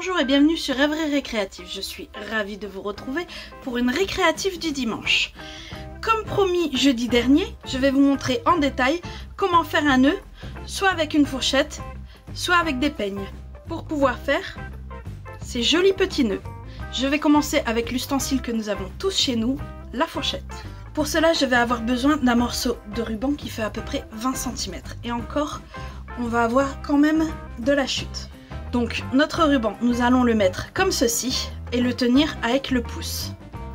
Bonjour et bienvenue sur Rêverie Récréative. Je suis ravie de vous retrouver pour une récréative du dimanche. Comme promis jeudi dernier, je vais vous montrer en détail comment faire un nœud, soit avec une fourchette, soit avec des peignes, pour pouvoir faire ces jolis petits nœuds. Je vais commencer avec l'ustensile que nous avons tous chez nous, la fourchette. Pour cela, je vais avoir besoin d'un morceau de ruban qui fait à peu près 20 cm. Et encore, on va avoir quand même de la chute. Donc notre ruban, nous allons le mettre comme ceci et le tenir avec le pouce.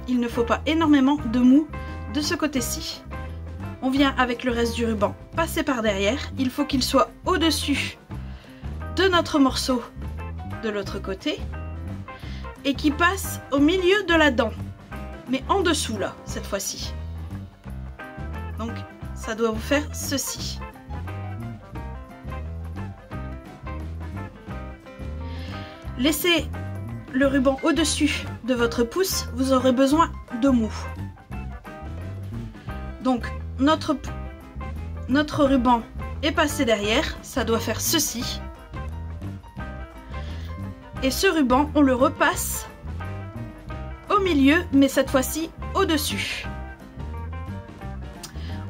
Il ne faut pas énormément de mou de ce côté-ci. On vient avec le reste du ruban passer par derrière. Il faut qu'il soit au-dessus de notre morceau de l'autre côté et qui passe au milieu de la dent. Mais en dessous là, cette fois-ci. Donc ça doit vous faire ceci. Laissez le ruban au-dessus de votre pouce, vous aurez besoin de mou. Donc notre ruban est passé derrière, ça doit faire ceci. Et ce ruban, on le repasse au milieu, mais cette fois-ci au-dessus.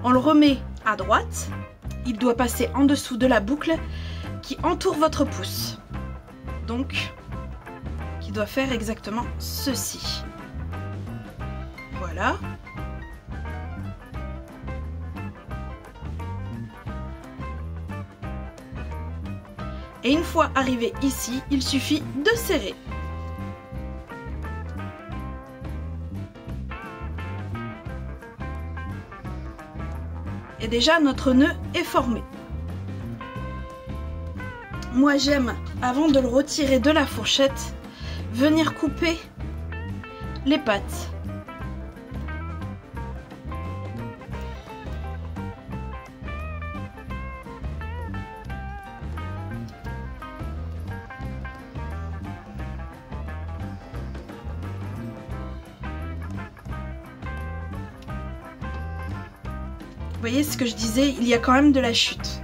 On le remet à droite, il doit passer en dessous de la boucle qui entoure votre pouce. Donc, qui doit faire exactement ceci. Voilà. Et une fois arrivé ici, il suffit de serrer. Et déjà notre nœud est formé. Moi j'aime, avant de le retirer de la fourchette, venir couper les pattes. Vous voyez ce que je disais, il y a quand même de la chute.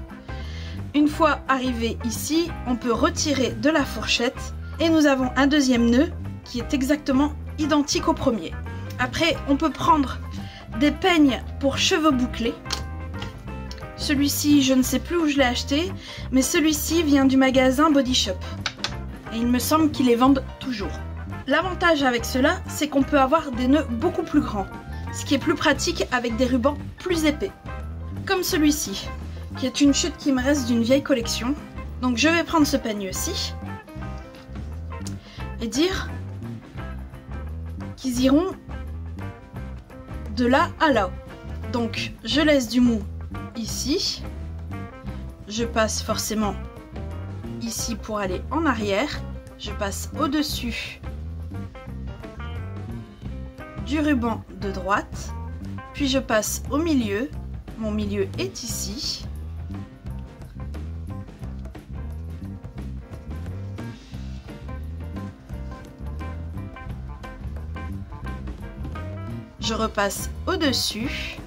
Une fois arrivé ici, on peut retirer de la fourchette et nous avons un deuxième nœud qui est exactement identique au premier. Après, on peut prendre des peignes pour cheveux bouclés. Celui-ci, je ne sais plus où je l'ai acheté, mais celui-ci vient du magasin Body Shop. Et il me semble qu'ils les vendent toujours. L'avantage avec cela, c'est qu'on peut avoir des nœuds beaucoup plus grands, ce qui est plus pratique avec des rubans plus épais. Comme celui-ci, qui est une chute qui me reste d'une vieille collection. Donc je vais prendre ce peigne-ci et dire qu'ils iront de là à là. Donc je laisse du mou ici, je passe forcément ici pour aller en arrière, je passe au-dessus du ruban de droite, puis je passe au milieu, mon milieu est ici. Je repasse au-dessus.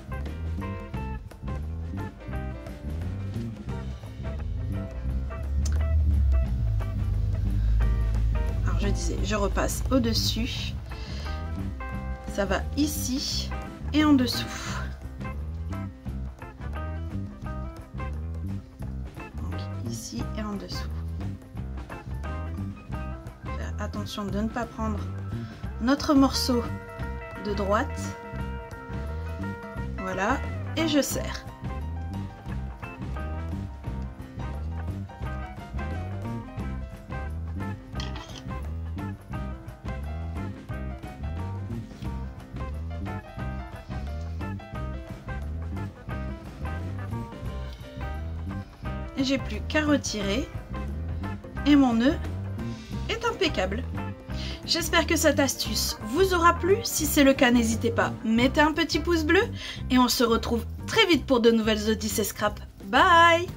Alors je disais, je repasse au-dessus. Ça va ici et en dessous. Donc ici et en dessous. Faire attention de ne pas prendre notre morceau de droite. Voilà, et je serre. Et j'ai plus qu'à retirer et mon nœud est impeccable. J'espère que cette astuce vous aura plu. Si c'est le cas, n'hésitez pas, mettez un petit pouce bleu et on se retrouve très vite pour de nouvelles Odyssées Scrap. Bye!